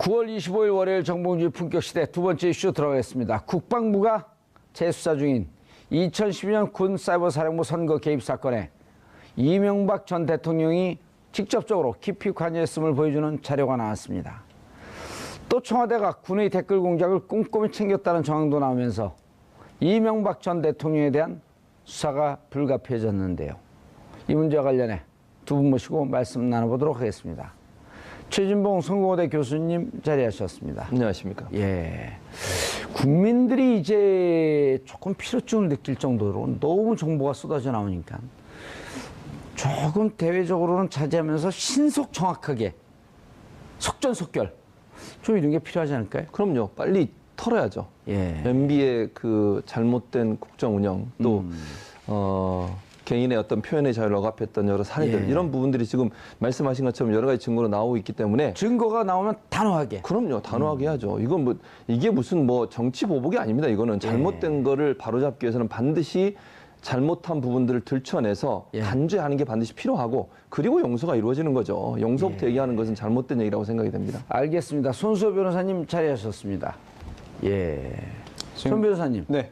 9월 25일 월요일 정봉주의 품격시대 두 번째 이슈 들어가겠습니다. 국방부가 재수사 중인 2012년 군 사이버사령부 선거 개입 사건에 이명박 전 대통령이 직접적으로 깊이 관여했음을 보여주는 자료가 나왔습니다. 또 청와대가 군의 댓글 공작을 꼼꼼히 챙겼다는 정황도 나오면서 이명박 전 대통령에 대한 수사가 불가피해졌는데요. 이 문제와 관련해 두 분 모시고 말씀 나눠보도록 하겠습니다. 최진봉 성공회대 교수님 자리하셨습니다. 안녕하십니까. 예. 국민들이 이제 조금 피로증을 느낄 정도로 너무 정보가 쏟아져 나오니까 조금 대외적으로는 자제하면서 신속 정확하게 속전속결 좀 이런 게 필요하지 않을까요? 그럼요. 빨리 털어야죠. 예. MB의 그 잘못된 국정 운영 또 개인의 어떤 표현의 자유를 억압했던 여러 사례들 예. 이런 부분들이 지금 말씀하신 것처럼 여러 가지 증거로 나오고 있기 때문에 증거가 나오면 단호하게. 그럼요. 단호하게 해야죠. 이건 뭐 이게 무슨 뭐 정치 보복이 아닙니다. 이거는 잘못된 거를 바로잡기 위해서는 반드시 잘못한 부분들을 들춰내서 단죄하는 게 반드시 필요하고 그리고 용서가 이루어지는 거죠. 용서부터 얘기하는 것은 잘못된 얘기라고 생각이 됩니다. 알겠습니다. 손수호 변호사님 자리하셨습니다. 예. 손 변호사님. 네.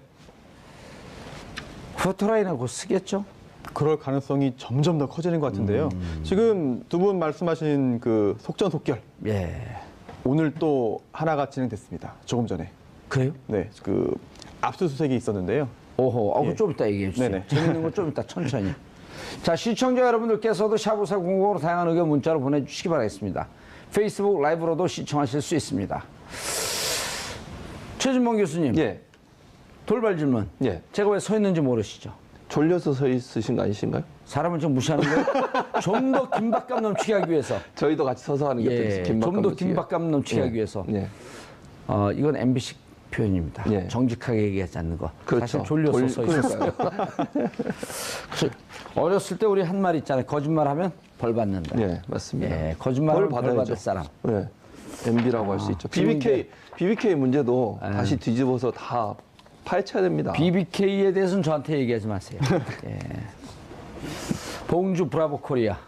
포토라인을 곧 쓰겠죠? 그럴 가능성이 점점 더 커지는 것 같은데요. 지금 두 분 말씀하신 그 속전속결. 예. 오늘 또 하나가 진행됐습니다. 조금 전에. 그래요? 네. 그 압수수색이 있었는데요. 오호, 예. 좀 이따 얘기해 주세요. 네네. 재밌는 거 좀 이따 천천히. 자, 시청자 여러분들께서도 샤브사 공고로 다양한 의견 문자로 보내주시기 바라겠습니다. 페이스북 라이브로도 시청하실 수 있습니다. 최진봉 교수님. 예. 돌발 질문. 예. 제가 왜 서 있는지 모르시죠? 졸려서 서 있으신 거 아니신가요? 사람을 좀 무시하는 거예요? 좀 더 긴박감 넘치게 하기 위해서. 저희도 같이 서서 하는 게 예, 좀 더 긴박감 넘치게 하기 위해서. 예. 이건 MB식 표현입니다. 예. 정직하게 얘기하지 않는 거. 그렇죠. 사실 졸려서 서 있었어요. 어렸을 때 우리 한 말 있잖아요. 거짓말하면 벌 받는다. 예, 맞습니다. 예, 거짓말을 벌 받아야죠. 받을 사람. 네. MB라고 할 수 있죠. BBK 문제도 다시 뒤집어서 다 파헤쳐야 됩니다. BBK에 대해서는 저한테 얘기하지 마세요. 예. 봉주 브라보 코리아.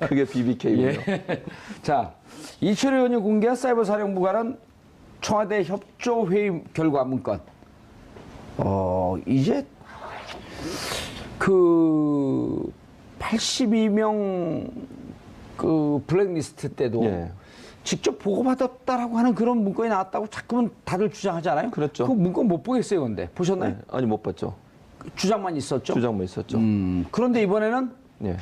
그게 BBK군요. 예. 자, 이철희 의원이 공개한 사이버 사령부 관한 청와대 협조 회의 결과 문건. 이제 그 82명 그 블랙리스트 때도 예. 직접 보고받았다라고 하는 그런 문건이 나왔다고 자꾸만 다들 주장하잖아요. 그렇죠. 그 문건 못 보겠어요, 근데 보셨나요? 네. 아니 못 봤죠. 주장만 있었죠. 주장만 있었죠. 그런데 이번에는 예.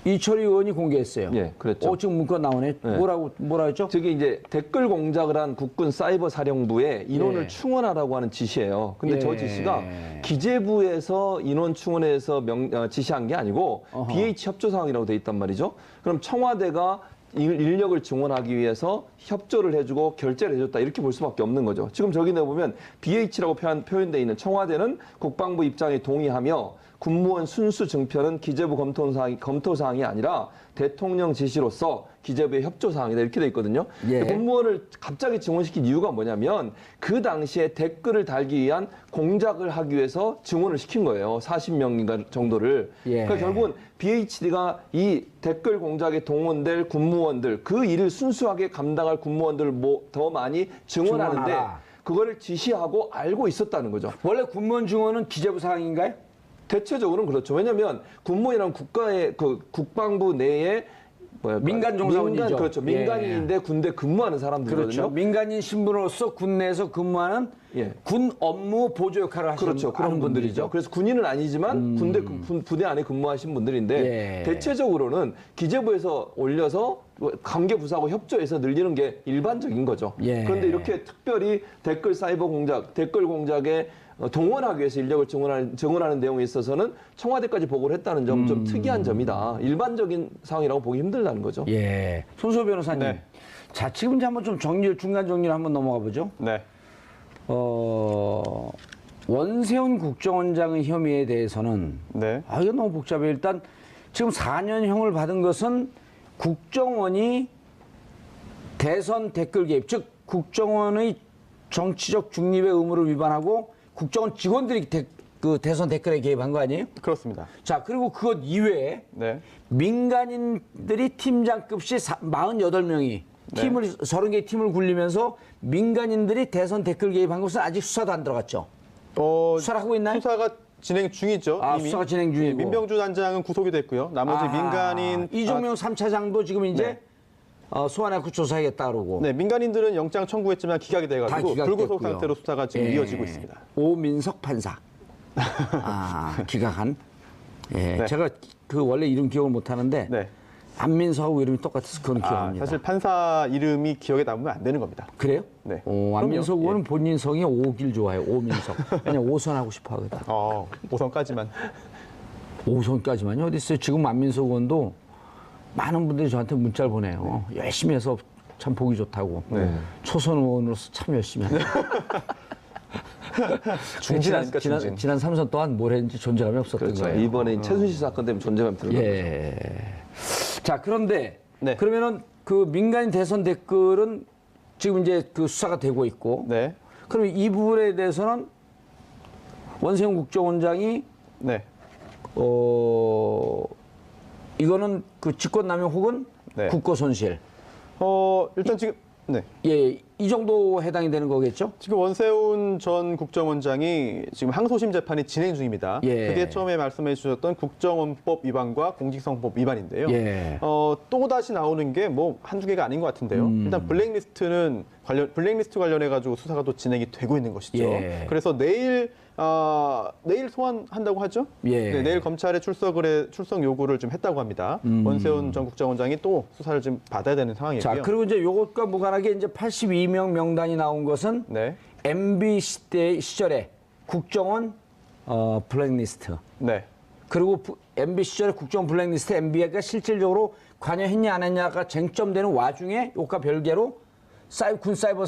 이철희 의원이 공개했어요. 예, 그랬죠. 지금 문건 나오네. 네. 뭐라 했죠? 저게 이제 댓글 공작을 한 국군 사이버 사령부에 인원을 예. 충원하라고 하는 지시예요. 근데 예. 저 지시가 기재부에서 인원 충원해서 지시한 게 아니고 BH 협조 사항이라고 돼 있단 말이죠. 그럼 청와대가 인력을 증원하기 위해서 협조를 해주고 결제를 해줬다 이렇게 볼 수밖에 없는 거죠. 지금 저기 내보면 BH라고 표현되어 있는 청와대는 국방부 입장에 동의하며 군무원 순수 증표는 기재부 검토 사항이 아니라 대통령 지시로서 기재부의 협조 사항이다 이렇게 돼 있거든요. 예. 공무원을 갑자기 증원시킨 이유가 뭐냐면 그 당시에 댓글을 달기 위한 공작을 하기 위해서 증원을 시킨 거예요. 40명인가 정도를. 예. 그러니까 결국은 BHD가 이 댓글 공작에 동원될 군무원들 그 일을 순수하게 감당할 군무원들을 더 많이 증원하는데 증원하라. 그거를 지시하고 알고 있었다는 거죠. 원래 군무원 증원은 기재부 사항인가요? 대체적으로는 그렇죠. 왜냐하면 군무원이란 국가의 그 국방부 내에 민간 종사원이죠. 그렇죠. 민간인인데 군대 근무하는 사람들이거든요. 그렇죠. 민간인 신분으로서 군 내에서 근무하는 예. 군 업무 보조 역할을 하시는 그렇죠. 그런 분들이죠. 그래서 군인은 아니지만 부대 안에 근무하신 분들인데 예. 대체적으로는 기재부에서 올려서 관계 부서하고 협조해서 늘리는 게 일반적인 거죠. 예. 그런데 이렇게 특별히 댓글 사이버 공작, 댓글 공작에 동원하기 위해서 인력을 증원하는 내용에 있어서는 청와대까지 보고를 했다는 점 좀 특이한 점이다. 일반적인 상황이라고 보기 힘들다는 거죠. 예. 손수호 변호사님. 네. 자, 지금 이제 한번 좀 중간 정리를 한번 넘어가 보죠. 네. 원세훈 국정원장의 혐의에 대해서는 네. 이거 너무 복잡해요. 일단 지금 4년형을 받은 것은 국정원이 대선 댓글 개입, 즉 국정원의 정치적 중립의 의무를 위반하고 국정원 직원들이 대선 댓글에 개입한 거 아니에요? 그렇습니다. 자, 그리고 그것 이외에 네. 민간인들이 팀장급 시 48명이 팀을 30개의 팀을 굴리면서 민간인들이 대선 댓글 개입한 것은 아직 수사도 안 들어갔죠. 수사를 하고 있나요? 수사가 진행 중이죠. 이미. 수사가 진행 중이고. 민병주 단장은 구속이 됐고요. 나머지 민간인 이종명 3차장도 지금 이제 소환해서 조사하겠다 그러고. 네, 민간인들은 영장 청구했지만 기각이 다 돼가지고 기각됐고요. 불구속 상태로 수사가 지금 예. 이어지고 있습니다. 오민석 판사. 기각한. 예, 네. 제가 그 원래 이름 기억을 못 하는데 네. 안민석하고 이름이 똑같아서 그건 기억합니다. 사실 판사 이름이 기억에 남으면 안 되는 겁니다. 그래요? 네. 안민석 그럼요. 의원은 본인 성이 오길 좋아해요. 오민석. 왜냐면 오선하고 싶어 하거든. 5선까지만. 오선까지만요. 어디 있어요? 지금 안민석 의원도 많은 분들이 저한테 문자를 보내요. 열심히 해서 참 보기 좋다고. 네. 초선 의원으로서 참 열심히 하네요. 중진 아닙니까, 중진. 지난 3선 동안 뭘 했는지 존재감이 없었던 그렇죠. 거예요. 이번에 최순실 사건 때문에 존재감 들어간 거죠. 예. 자, 그런데 네. 그러면은 그 민간인 대선 댓글은 지금 이제 그 수사가 되고 있고. 네. 그럼 이 부분에 대해서는 원세훈 국정원장이 네. 이거는 그 직권남용 혹은 네. 국고손실. 일단 지금 네. 예, 이 정도 해당이 되는 거겠죠? 지금 원세훈 전 국정원장이 지금 항소심 재판이 진행 중입니다. 예. 그게 처음에 말씀해 주셨던 국정원법 위반과 공직선거법 위반인데요. 예. 또 다시 나오는 게 뭐 한두 개가 아닌 것 같은데요. 일단 블랙리스트 관련해 가지고 수사가 또 진행이 되고 있는 것이죠. 예. 그래서 내일 소환한다고 하죠? 예. 네, 내일 검찰에 출석 요구를 좀 했다고 합니다. 원세훈 전 국정원장이 또 수사를 좀 받아야 되는 상황이고요. 자, 그리고 이제 요것과 무관하게 이제 82명 명단이 나온 것은 네. MB 시절에 국정원 블랙리스트. 네. 그리고 MB 시절에 국정원 블랙리스트 MB가 실질적으로 관여했냐 안 했냐가 쟁점되는 와중에 요과 별개로 군 사이버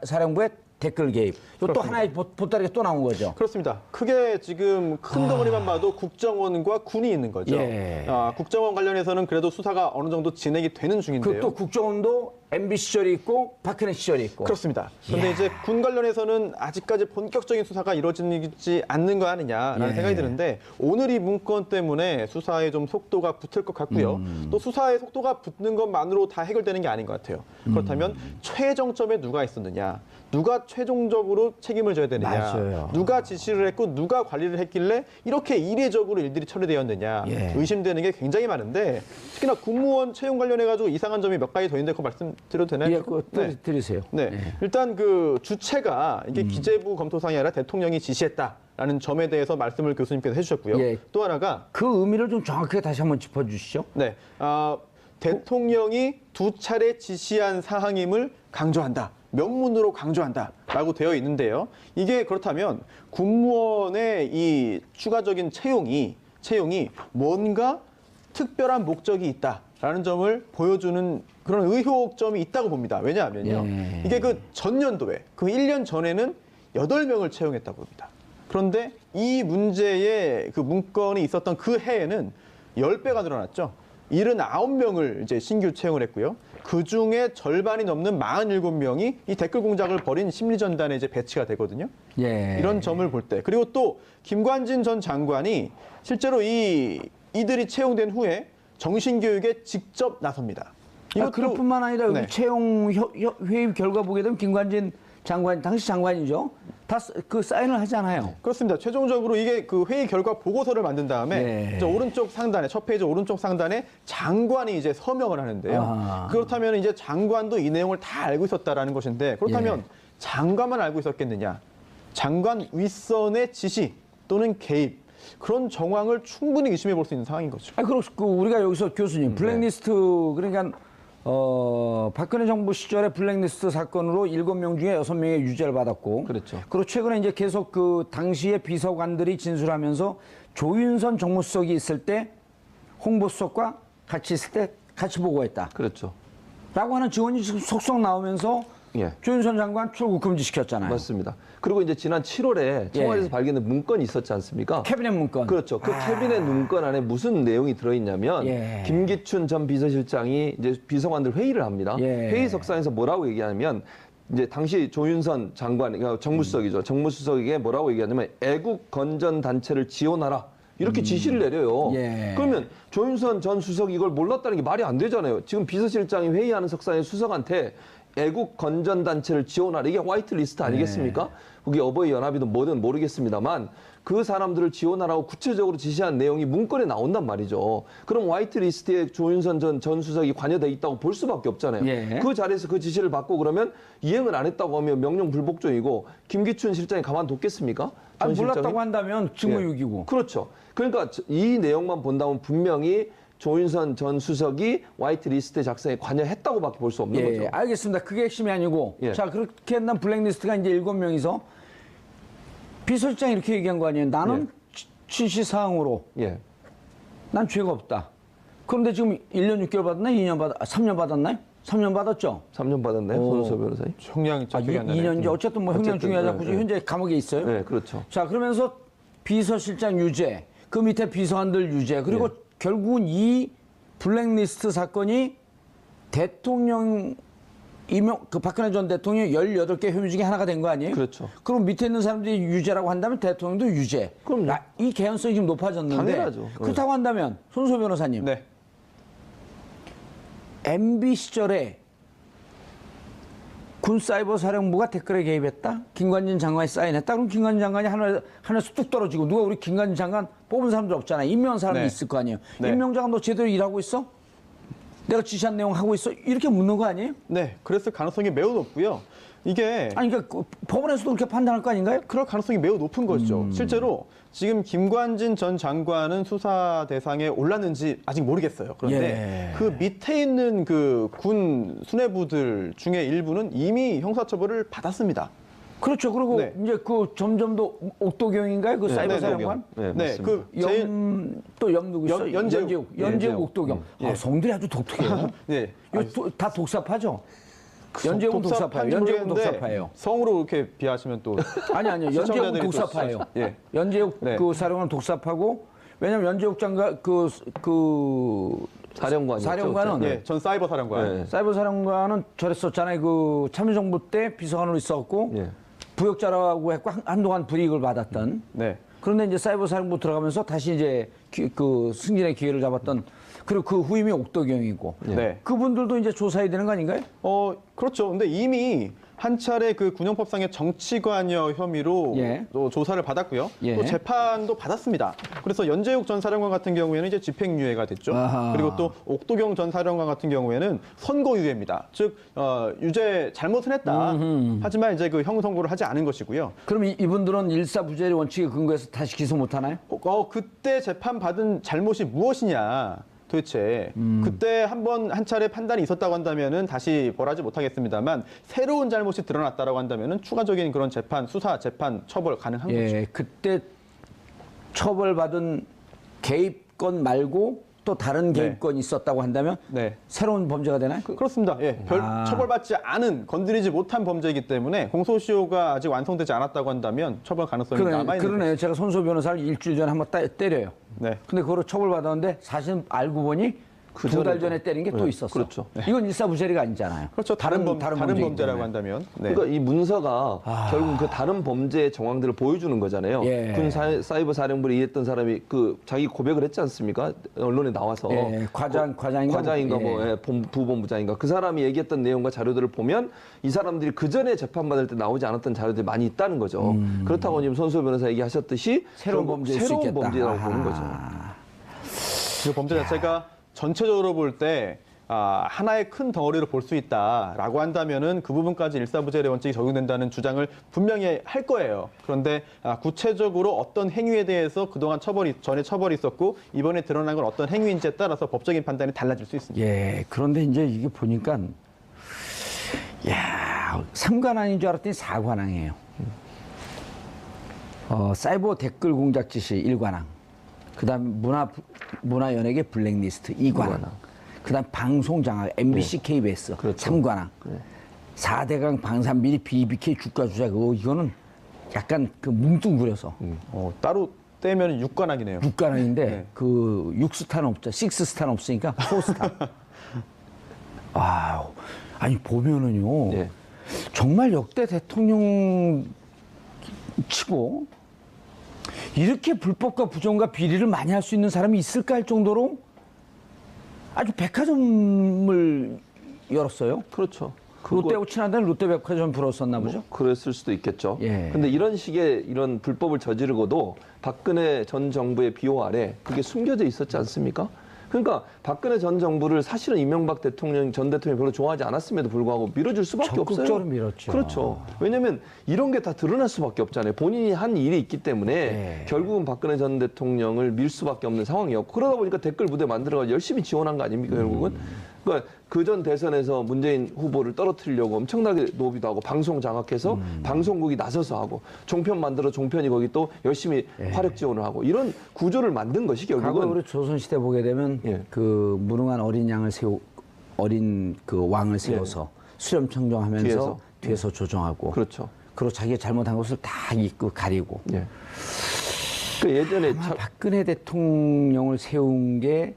사령부의 댓글 개입. 요 또 하나의 보따리가 또 나온 거죠. 그렇습니다. 크게 지금 큰 덩어리만 봐도 국정원과 군이 있는 거죠. 예. 국정원 관련해서는 그래도 수사가 어느 정도 진행이 되는 중인데요. 그 또 국정원도 MB 시절이 있고 박근혜 시절이 있고. 그렇습니다. 그런데 이제 군 관련해서는 아직까지 본격적인 수사가 이루어지지 않는 거 아니냐라는 예. 생각이 드는데 오늘 이 문건 때문에 수사에 좀 속도가 붙을 것 같고요. 또 수사의 속도가 붙는 것만으로 다 해결되는 게 아닌 것 같아요. 그렇다면 최정점에 누가 있었느냐, 누가 최종적으로 책임을 져야 되느냐, 맞아요. 누가 지시를 했고 누가 관리를 했길래 이렇게 이례적으로 일들이 처리되었느냐 예. 의심되는 게 굉장히 많은데 특히나 국무원 채용 관련해가지고 이상한 점이 몇 가지 더 있는데 그거 말씀드려도 되나요? 예, 그거 드리세요. 네. 일단 그 주체가 이게 기재부 검토상이 아니라 대통령이 지시했다라는 점에 대해서 말씀을 교수님께서 해주셨고요. 예. 또 하나가 그 의미를 좀 정확하게 다시 한번 짚어주시죠. 네, 대통령이 두 차례 지시한 사항임을 강조한다. 명문으로 강조한다라고 되어 있는데요. 이게 그렇다면 군무원의 이 추가적인 채용이 뭔가 특별한 목적이 있다라는 점을 보여주는 그런 의혹점이 있다고 봅니다. 왜냐하면요. 예. 이게 그 전년도에 그 1년 전에는 8명을 채용했다고 합니다. 그런데 이 문제의 그 문건이 있었던 그 해에는 10배가 늘어났죠. 79명을 이제 신규 채용을 했고요. 그 중에 절반이 넘는 47명이 이 댓글 공작을 벌인 심리전단에 이제 배치가 되거든요. 예. 이런 점을 볼 때. 그리고 또 김관진 전 장관이 실제로 이들이 채용된 후에 정신교육에 직접 나섭니다. 그럴 뿐만 아니라 여기 네. 채용 회의 결과 보게 되면 김관진 장관, 당시 장관이죠. 다 그 사인을 하잖아요. 그렇습니다. 최종적으로 이게 그 회의 결과 보고서를 만든 다음에 네. 저 오른쪽 상단에 첫 페이지 오른쪽 상단에 장관이 이제 서명을 하는데요. 아. 그렇다면 이제 장관도 이 내용을 다 알고 있었다라는 것인데 그렇다면 예. 장관만 알고 있었겠느냐? 장관 윗선의 지시 또는 개입 그런 정황을 충분히 의심해 볼 수 있는 상황인 거죠. 그리고 우리가 여기서 교수님 블랙리스트 그러니까 박근혜 정부 시절에 블랙리스트 사건으로 7명 중에 6명의 유죄를 받았고 그렇죠. 그리고 최근에 이제 계속 그 당시에 비서관들이 진술하면서 조윤선 정무수석이 있을 때 홍보수석과 같이 있을 때 같이 보고했다. 그렇죠. 라고 하는 증언이 지금 속속 나오면서 예. 조윤선 장관 출국 금지시켰잖아요. 맞습니다. 그리고 이제 지난 7월에 청와대에서 예. 발견된 문건이 있었지 않습니까? 캐비넷 문건. 그렇죠. 그 캐비넷 문건 안에 무슨 내용이 들어있냐면 예. 김기춘 전 비서실장이 이제 비서관들 회의를 합니다. 예. 회의석상에서 뭐라고 얘기하냐면 이제 당시 조윤선 장관, 그러니까 정무수석이죠. 정무수석에게 뭐라고 얘기하냐면 애국 건전 단체를 지원하라. 이렇게 지시를 내려요. 예. 그러면 조윤선 전 수석이 이걸 몰랐다는 게 말이 안 되잖아요. 지금 비서실장이 회의하는 석상에 수석한테 애국 건전단체를 지원하라. 이게 화이트리스트 아니겠습니까? 그게 어버이 연합이든 뭐든 모르겠습니다만 그 사람들을 지원하라고 구체적으로 지시한 내용이 문건에 나온단 말이죠. 그럼 화이트리스트에 조윤선 전 수석이 관여돼 있다고 볼 수밖에 없잖아요. 예. 그 자리에서 그 지시를 받고 그러면 이행을 안 했다고 하면 명령 불복종이고 김기춘 실장이 가만뒀겠습니까? 아니, 전 몰랐다고 실장이? 한다면 직무유기고. 그렇죠. 그러니까 이 내용만 본다면 분명히 조윤선 전 수석이 화이트리스트 작성에 관여했다고밖에 볼 수 없는 예, 거죠. 알겠습니다. 그게 핵심이 아니고. 예. 자, 그렇게 한다면 블랙리스트가 이제 7명이서 비서실장이 이렇게 얘기한 거 아니에요. 나는 지시사항으로 예. 난 죄가 없다. 그런데 지금 1년 6개월 받았나요? 2년 3년 받았나요? 3년 받았죠? 3년 받았나요? 손수호 변호사님? 형량이 아, 기억이 안 나네. 2년인지 어쨌든 뭐 형량 어쨌든, 중요하지 않고 예, 예. 현재 감옥에 있어요. 네, 그렇죠. 자, 그러면서 비서실장 유죄, 그 밑에 비서관들 유죄, 그리고 결국은 이 블랙리스트 사건이 대통령 그 박근혜 전 대통령 18개 혐의 중에 하나가 된 거 아니에요? 그렇죠. 그럼 밑에 있는 사람들이 유죄라고 한다면 대통령도 유죄. 그럼요. 이 개연성이 지금 높아졌는데. 당연하죠. 그렇다고 한다면 손수호 변호사님. 네. MB 시절에 군사이버사령부가 댓글에 개입했다? 김관진 장관이 사인했다? 그럼 김관진 장관이 하늘에서 뚝 떨어지고 누가 우리 김관진 장관 뽑은 사람들 없잖아요. 임명한 사람이 네. 있을 거 아니에요. 네. 임명자가 너 제대로 일하고 있어? 내가 지시한 내용 하고 있어? 이렇게 묻는 거 아니에요? 네, 그랬을 가능성이 매우 높고요. 이게 아니 그러니까 법원에서도 그렇게 판단할 거 아닌가요? 그럴 가능성이 매우 높은 것이죠. 실제로 지금 김관진 전 장관은 수사 대상에 올랐는지 아직 모르겠어요. 그런데 예. 그 밑에 있는 그 군 수뇌부들 중에 일부는 이미 형사처벌을 받았습니다. 그렇죠. 그리고 네. 이제 그 점점 더 옥도경인가요? 그 사이버 사령관? 네, 네, 맞습니다. 그 제일 또염 누구 있어? 연재욱. 연재욱 옥도경. 아, 성들이 아주 독특해요. 네. 이거 다 독사파죠? 연재욱은 독사파예요. 연재욱은 독사파예요. 성으로 이렇게 비하시면 또 아니요. 연재욱은 시청자들이 또 독사파예요. 예. 연재욱 네. 그 사령관은 독사파고, 왜냐면 연재욱 장관 사령관은 예, 전 사이버 사령관. 네. 사이버 사령관은 저랬었잖아요. 그 참여정부 때 비서관으로 있었고 예. 부역자라고 했고 한동안 불이익을 받았던. 네. 그런데 이제 사이버 사령부 들어가면서 다시 이제 그 승진의 기회를 잡았던, 그리고 그 후임이 옥도경이고. 네. 그분들도 이제 조사해야 되는 거 아닌가요? 그렇죠. 근데 이미 한 차례 그 군형법상의 정치관여 혐의로 예. 또 조사를 받았고요. 예. 또 재판도 받았습니다. 그래서 연재욱 전 사령관 같은 경우에는 이제 집행유예가 됐죠. 아하. 그리고 또 옥도경 전 사령관 같은 경우에는 선고유예입니다. 즉 유죄 잘못은 했다. 하지만 이제 그 형선고를 하지 않은 것이고요. 그럼 이분들은 일사부재의 원칙에 근거해서 다시 기소 못 하나요? 그때 재판 받은 잘못이 무엇이냐? 도대체 그때 한 차례 판단이 있었다고 한다면은 다시 벌하지 못하겠습니다만 새로운 잘못이 드러났다라고 한다면은 추가적인 그런 수사 재판 처벌 가능한 거죠. 예, 그때 처벌받은 개입건 말고 또 다른 네. 개입건이 있었다고 한다면 네. 새로운 범죄가 되나요? 그렇습니다. 예, 별 처벌받지 않은 건드리지 못한 범죄이기 때문에 공소시효가 아직 완성되지 않았다고 한다면 처벌 가능성이 남아 있는 그러네요. 제가 손수호 변호사를 일주일 전에 한번 때려요. 네. 근데 그거로 처벌받았는데 사실 알고 보니 그 두 달 전에도. 전에 때린 게 또 네, 있었어. 그렇죠. 이건 일사부재리가 아니잖아요. 그렇죠. 다른 범죄이기 범죄라고 때문에. 한다면. 네. 그러니까 이 문서가 결국 그 다른 범죄의 정황들을 보여주는 거잖아요. 예. 군 사이버 사령부를 이해했던 사람이 그 자기 고백을 했지 않습니까? 언론에 나와서 예, 과장인가 뭐, 예. 부본부장인가 그 사람이 얘기했던 내용과 자료들을 보면 이 사람들이 그 전에 재판받을 때 나오지 않았던 자료들이 많이 있다는 거죠. 그렇다고 지금 손수호 변호사 얘기하셨듯이 새로운 결국 범죄일 수 새로운 있겠다. 범죄라고 보는 거죠. 그 범죄 자체가 전체적으로 볼 때 하나의 큰 덩어리로 볼 수 있다라고 한다면은 그 부분까지 일사부재의 원칙이 적용된다는 주장을 분명히 할 거예요. 그런데 구체적으로 어떤 행위에 대해서 그동안 전에 처벌이 있었고 이번에 드러난 건 어떤 행위인지에 따라서 법적인 판단이 달라질 수 있습니다. 예, 그런데 이제 이게 보니까, 야, 3관왕인 줄 알았더니 4관왕이에요. 사이버 댓글 공작 지시 1관왕. 그 다음 문화연예계 블랙리스트 2관왕. 그 다음 방송장악 MBC, KBS 그렇죠. 3관왕. 4대강 방산비리 BBK 주가 조작, 이거는 약간 그 뭉뚱그려서 따로 떼면 6관왕이네요. 6관왕인데 네. 그 6스타는 없죠. 6스타는 없으니까 4스타. 아니 보면은요. 예. 정말 역대 대통령 치고 이렇게 불법과 부정과 비리를 많이 할 수 있는 사람이 있을까 할 정도로 아주 백화점을 열었어요. 그렇죠. 롯데하고 친하다는 롯데백화점 불었었나 보죠. 그랬을 수도 있겠죠. 예. 근데 이런 식의 이런 불법을 저지르고도 박근혜 전 정부의 비호 아래 그게 숨겨져 있었지 않습니까? 그러니까 박근혜 전 정부를 사실은 이명박 대통령 전 대통령이 별로 좋아하지 않았음에도 불구하고 밀어줄 수밖에 없어요. 적극적으로 밀었죠. 그렇죠. 왜냐하면 이런 게 다 드러날 수밖에 없잖아요. 본인이 한 일이 있기 때문에 네. 결국은 박근혜 전 대통령을 밀 수밖에 없는 상황이었고 그러다 보니까 댓글 부대 만들어가 열심히 지원한 거 아닙니까 결국은? 그러니까 그전 대선에서 문재인 후보를 떨어뜨리려고 엄청나게 노비도 하고 방송 장악해서 방송국이 나서서 하고 종편 만들어 종편이 거기 또 열심히 화력 지원을 하고 이런 구조를 만든 것이 과거 결국은 우리 조선시대 보게 되면 예. 그 무능한 어린 그 왕을 세워서 수렴 청정하면서 뒤에서 조정하고 그렇죠. 그리고 자기가 잘못한 것을 다 잊고 가리고 예. 그 예전에 아마 박근혜 대통령을 세운 게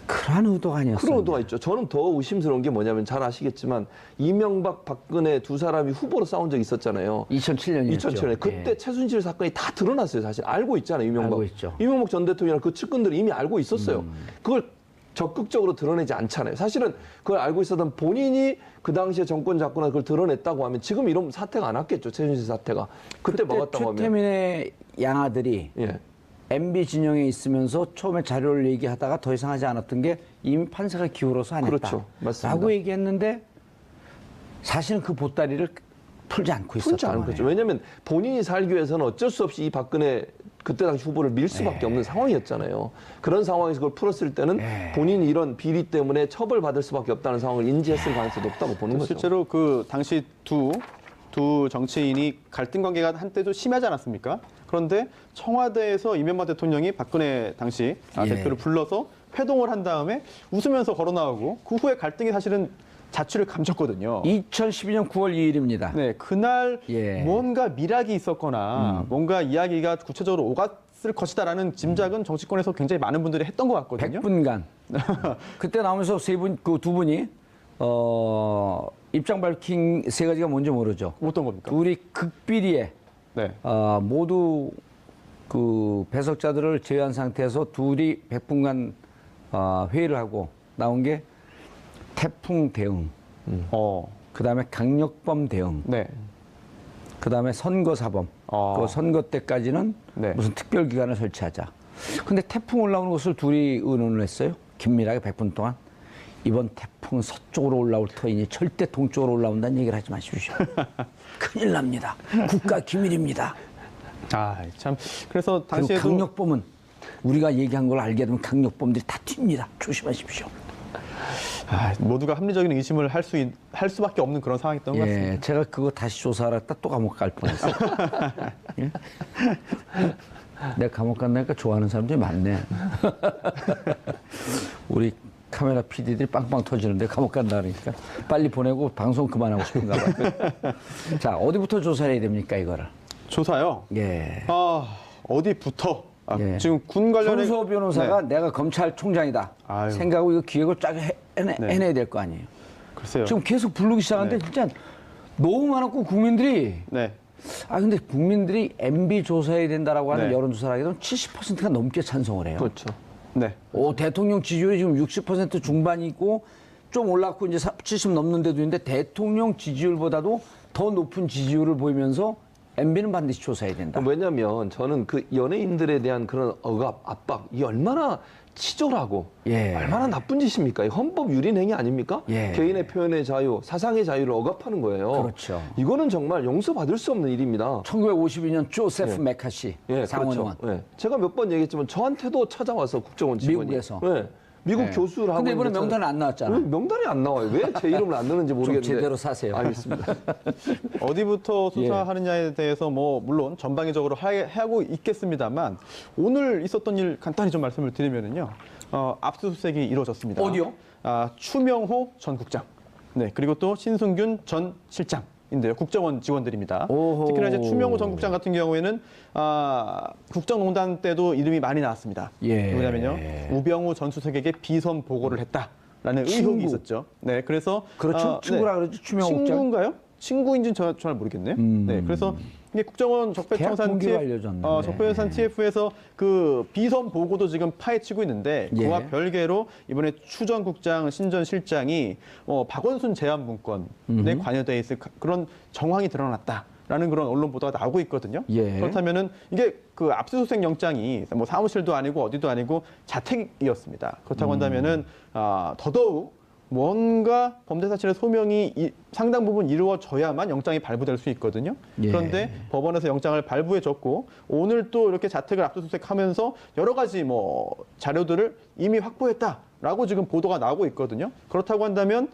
그러한 의도가 아니었어요. 그런 의도가 있죠. 저는 더 의심스러운 게 뭐냐면 잘 아시겠지만 이명박, 박근혜 두 사람이 후보로 싸운 적이 있었잖아요. 2007년이었죠. 2007년에 그때 최순실 사건이 다 드러났어요. 사실 알고 있잖아요. 이명박. 알고 있죠. 이명박 전 대통령이랑 그 측근들이 이미 알고 있었어요. 그걸 적극적으로 드러내지 않잖아요. 사실은 그걸 알고 있었던 본인이 그 당시에 정권 잡고 나서 그걸 드러냈다고 하면 지금 이런 사태가 안 왔겠죠. 최순실 사태가. 그때 막았다고 하면. 최태민의 양아들이 예. MB 진영에 있으면서 처음에 자료를 얘기하다가 더 이상 하지 않았던 게 이미 판사가 기울어서 안 했다. 그렇죠. 맞습니다. 라고 얘기했는데 사실은 그 보따리를 풀지 않고 풀지 있었단 않은 말이에요. 거죠. 왜냐하면 본인이 살기 위해서는 어쩔 수 없이 이 박근혜 그때 당시 후보를 밀 수밖에 없는 상황이었잖아요. 그런 상황에서 그걸 풀었을 때는 본인이 이런 비리 때문에 처벌받을 수밖에 없다는 상황을 인지했을 가능성이 높다고 보는 거죠. 실제로 그 당시 두 정치인이 갈등 관계가 한때도 심하지 않았습니까? 그런데 청와대에서 이명박 대통령이 박근혜 당시 대표를 불러서 회동을 한 다음에 웃으면서 걸어 나오고 그 후에 갈등이 사실은 자취를 감췄거든요. 2012년 9월 2일입니다. 네, 그날 예. 뭔가 미락이 있었거나 뭔가 이야기가 구체적으로 오갔을 것이다라는 짐작은 정치권에서 굉장히 많은 분들이 했던 것 같거든요. 100분간. 그때 나오면서 그 두 분이 입장 밝힌 세 가지가 뭔지 모르죠. 어떤 겁니까? 둘이 극비리에 네. 모두 그 배석자들을 제외한 상태에서 둘이 100분간 회의를 하고 나온 게 태풍 대응, 그다음에 강력범 대응, 네. 그다음에 선거사범. 그 선거 때까지는 네. 무슨 특별 기관을 설치하자. 근데 태풍 올라오는 것을 둘이 의논을 했어요. 긴밀하게 100분 동안. 이번 태풍은 서쪽으로 올라올 터이니 절대 동쪽으로 올라온다는 얘기를 하지 마십시오. 큰일 납니다. 국가 기밀입니다. 아, 참. 그래서 그리고 당시에도 강력범은 우리가 얘기한 걸 알게 되면 강력범들이 다 튑니다. 조심하십시오. 모두가 합리적인 의심을 할 수밖에 없는 그런 상황이었던 것 같습니다. 예, 제가 그거 다시 조사하다 또 감옥 갈 뻔했어요. 예? 내가 감옥 간다니까 좋아하는 사람들이 많네. 우리 카메라 PD들이 빵빵 터지는데 감옥 간다 그러니까 빨리 보내고 방송 그만하고 싶은가 봐요. 자, 어디부터 조사해야 됩니까, 이거를? 조사요? 예. 어디부터? 예. 지금 군 관련해 손수호 변호사가 내가 검찰총장이다 아유. 생각하고 이거 기획을 쫙 해내야 될 거 아니에요. 글쎄요. 지금 계속 부르기 시작하는데 진짜 너무 많았고 국민들이 네. 근데 국민들이 MB 조사해야 된다라고 하는 네. 여론조사를 하게 되면 70%가 넘게 찬성을 해요. 그렇죠. 네. 대통령 지지율이 지금 60% 중반이고 좀 올랐고 이제 70 넘는 데도 있는데 대통령 지지율보다도 더 높은 지지율을 보이면서 MB는 반드시 조사해야 된다. 왜냐하면 저는 그 연예인들에 대한 그런 억압, 압박, 이게 얼마나 치졸하고 예. 얼마나 나쁜 짓입니까? 이 헌법 유린 행위 아닙니까? 예. 개인의 표현의 자유, 사상의 자유를 억압하는 거예요. 그렇죠. 이거는 정말 용서받을 수 없는 일입니다. 1952년 조세프 메카시 상원의원. 그렇죠. 예. 제가 몇 번 얘기했지만 저한테도 찾아와서 국정원 직원이. 미국에서. 예. 미국 예. 교수를 하고 근데 이번에 있는데 명단은 안 나왔잖아. 명단이 안 나와요. 왜 제 이름을 안 넣는지 모르겠는데. 제대로 사세요. 알겠습니다. 어디부터 수사하느냐에 대해서 물론 전방위적으로 하고 있겠습니다만 오늘 있었던 일 간단히 좀 말씀을 드리면은요. 압수수색이 이루어졌습니다. 어디요? 추명호 전 국장. 네, 그리고 또 신승균 전 실장인데요. 국정원 직원들입니다. 오호. 특히나 이제 추명호 전 국장 같은 경우에는 국정농단 때도 이름이 많이 나왔습니다. 예. 왜냐면요. 우병우 전 수석에게 비선 보고를 했다라는 의혹이 있었죠. 네, 그래서 그렇죠. 친구라 그러죠. 추명호 국장. 친구인가요? 친구인지는 잘 모르겠네요. 네, 그래서 이게 국정원 계약 적폐청산 공개가 알려졌는데. 적폐청산 TF에서 그 비선 보고도 지금 파헤치고 있는데 그와 예. 별개로 이번에 추전국장 신전 실장이 박원순 제안 문건에 관여돼 있을 그런 정황이 드러났다라는 그런 언론 보도가 나오고 있거든요. 예. 그렇다면은 이게 그 압수수색 영장이 뭐 사무실도 아니고 어디도 아니고 자택이었습니다. 그렇다고 한다면은 더더욱 뭔가 범죄 사실의 소명이 상당 부분 이루어져야만 영장이 발부될 수 있거든요. 예. 그런데 법원에서 영장을 발부해줬고 오늘 또 이렇게 자택을 압수수색하면서 여러 가지 뭐 자료들을 이미 확보했다라고 지금 보도가 나오고 있거든요. 그렇다고 한다면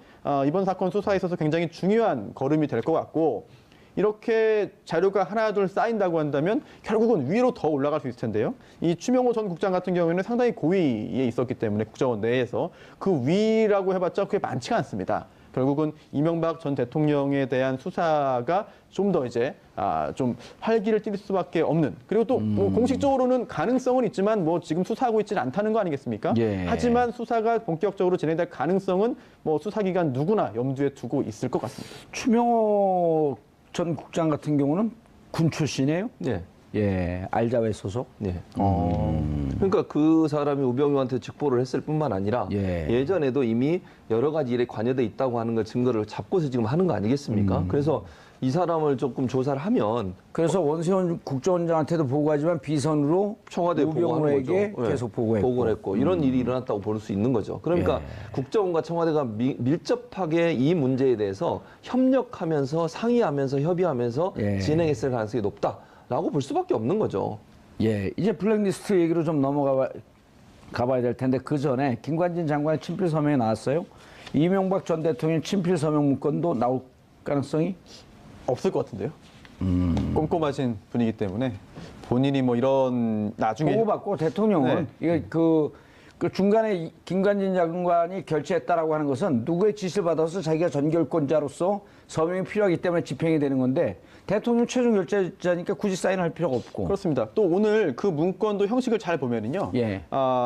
이번 사건 수사에 있어서 굉장히 중요한 걸음이 될 것 같고 이렇게 자료가 하나 둘 쌓인다고 한다면 결국은 위로 더 올라갈 수 있을 텐데요. 이 추명호 전 국장 같은 경우에는 상당히 고위에 있었기 때문에 국정원 내에서 그 위라고 해봤자 그게 많지가 않습니다. 결국은 이명박 전 대통령에 대한 수사가 좀 더 이제 좀 활기를 띨 수밖에 없는 그리고 또 뭐 공식적으로는 가능성은 있지만 뭐 지금 수사하고 있지는 않다는 거 아니겠습니까? 예. 하지만 수사가 본격적으로 진행될 가능성은 뭐 수사기관 누구나 염두에 두고 있을 것 같습니다. 추명호 전 국장 같은 경우는 군 출신이에요? 네. 예, 알자회 소속. 네. 그러니까 그 사람이 우병우한테 직보를 했을 뿐만 아니라 예. 전에도 이미 여러 가지 일에 관여돼 있다고 하는 걸 증거를 잡고서 지금 하는 거 아니겠습니까? 그래서 이 사람을 조금 조사를 하면 그래서 원세훈 국정원장한테도 보고하지만 비선으로 청와대에 우병우에게 보고하는 거죠. 계속 보고했고. 보고를 했고 이런 일이 일어났다고 볼 수 있는 거죠. 그러니까 예. 국정원과 청와대가 밀접하게 이 문제에 대해서 협력하면서 상의하면서 협의하면서 예. 진행했을 가능성이 높다라고 볼 수밖에 없는 거죠. 예, 이제 블랙리스트 얘기로 좀 가봐야 될 텐데 그 전에 김관진 장관의 친필 서명이 나왔어요. 이명박 전 대통령 친필 서명 문건도 나올 가능성이? 없을 것 같은데요. 꼼꼼하신 분이기 때문에 본인이 뭐 이런 나중에 보고받고 대통령은 이거 그 중간에 김관진 장관이 결재했다라고 하는 것은 누구의 지시를 받아서 자기가 전결권자로서 서명이 필요하기 때문에 집행이 되는 건데 대통령 최종 결재자니까 굳이 사인할 필요가 없고. 그렇습니다. 또 오늘 그 문건도 형식을 잘 보면은요. 예.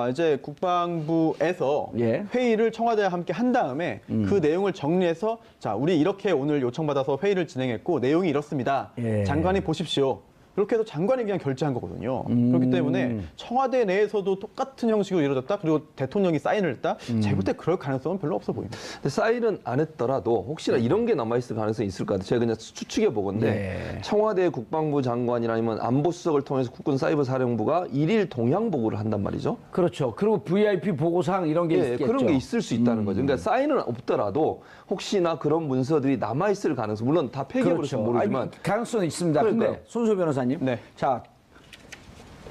이제 국방부에서 예. 회의를 청와대와 함께 한 다음에 그 내용을 정리해서 자, 우리 이렇게 오늘 요청받아서 회의를 진행했고 내용이 이렇습니다. 예. 장관이 보십시오. 그렇게 해서 장관이 그냥 결재한 거거든요. 그렇기 때문에 청와대 내에서도 똑같은 형식으로 이루어졌다. 그리고 대통령이 사인을 했다. 제가 볼 때 그럴 가능성은 별로 없어 보입니다. 근데 사인은 안 했더라도 혹시나 이런 게 남아있을 가능성이 있을 것 같아요. 제가 그냥 추측해 보건데 예. 청와대 국방부 장관이나 아니면 안보수석을 통해서 국군사이버사령부가 일일 동향 보고를 한단 말이죠. 그렇죠. 그리고 VIP 보고사항 이런 게 예, 있겠죠. 그런 게 있을 수 있다는 거죠. 그러니까 사인은 없더라도 혹시나 그런 문서들이 남아있을 가능성, 물론 다 폐기해버렸으면 모르지만 아니, 가능성은 있습니다. 그러니까요. 근데 손수 변호사님, 네. 자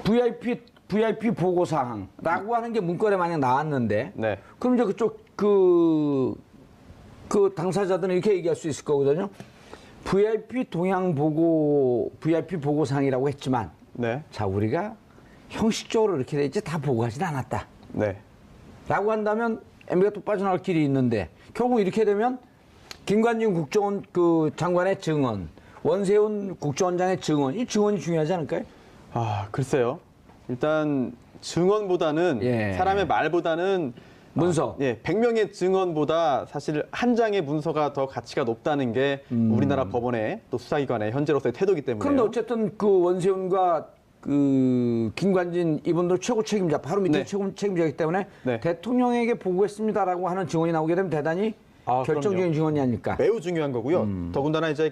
VIP 보고 사항라고 하는 게 문건에 만약 나왔는데, 네. 그럼 이제 그쪽 그 당사자들은 이렇게 얘기할 수 있을 거거든요. VIP 보고 사항이라고 했지만, 네. 자 우리가 형식적으로 이렇게 돼 있지 다 보고하진 않았다. 네. 라고 한다면 MB가 또 빠져나갈 길이 있는데 결국 이렇게 되면 김관진 국정원 그 장관의 증언, 원세훈 국정원장의 증언, 이 증언이 중요하지 않을까요? 글쎄요. 일단 증언보다는 예. 사람의 말보다는 문서. 100명의 증언보다 사실 한 장의 문서가 더 가치가 높다는 게 우리나라 법원의 또 수사기관의 현재로서의 태도이기 때문에. 그런데 어쨌든 그 원세훈과 그 김관진 이분들 최고 책임자, 바로 밑에 네. 최고 책임자이기 때문에 네. 대통령에게 보고했습니다라고 하는 증언이 나오게 되면 대단히 결정적인 그럼요. 증언이 아닐까. 매우 중요한 거고요. 더군다나 이제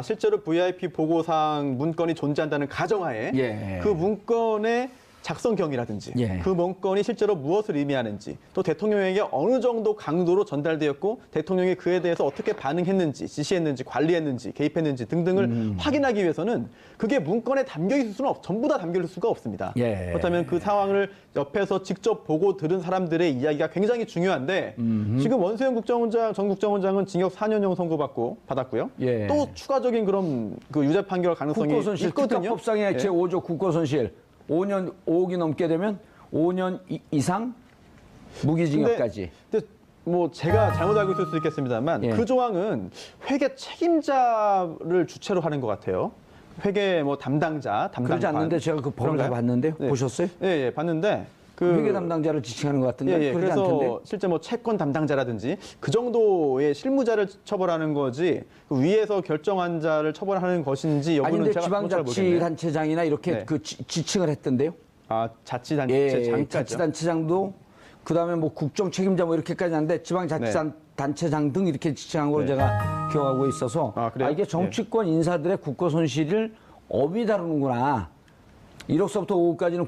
실제로 VIP 보고사항 문건이 존재한다는 가정하에 예. 그 문건의 작성경이라든지 예. 그 문건이 실제로 무엇을 의미하는지 또 대통령에게 어느 정도 강도로 전달되었고 대통령이 그에 대해서 어떻게 반응했는지 지시했는지 관리했는지 개입했는지 등등을 확인하기 위해서는 그게 문건에 담겨 있을 수는 전부 다 담겨 있을 수가 없습니다. 예. 그렇다면 그 상황을 옆에서 직접 보고 들은 사람들의 이야기가 굉장히 중요한데 지금 원세훈 전 국정원장은 징역 4년형 선고받았고요. 예. 또 추가적인 그런 그 유죄 판결 가능성이 국고손실 있거든요. 특가법상의 예. 제5조 국고손실 5억이 넘게 되면 5년 이상 무기징역까지. 근데 뭐 제가 잘못 알고 있을 수 있겠습니다만 예. 그 조항은 회계 책임자를 주체로 하는 것 같아요. 회계 뭐 담당자, 담당관. 그러지 않는데 제가 그 법을 다 그런가요? 봤는데요. 네. 보셨어요? 예, 봤는데 회계 담당자를 지칭하는 것 같은데 그러지 그래서 않던데. 실제 뭐 채권 담당자라든지 그 정도의 실무자를 처벌하는 거지 그 위에서 결정한 자를 처벌하는 것인지 아니 여부는 근데 제가 잘 모르겠네요. 지방자치단체장이나 이렇게 네. 그 지칭을 했던데요. 아, 자치단체장까지요? 자치단체장도 그다음에 뭐 국정 책임자 뭐 이렇게까지 하는데 지방자치단체장 등 이렇게 지칭한 걸 네. 제가 기억하고 있어서 아, 그래요? 이게 정치권 인사들의 국고 손실을 업이 다루는구나. 1억서부터 5억까지는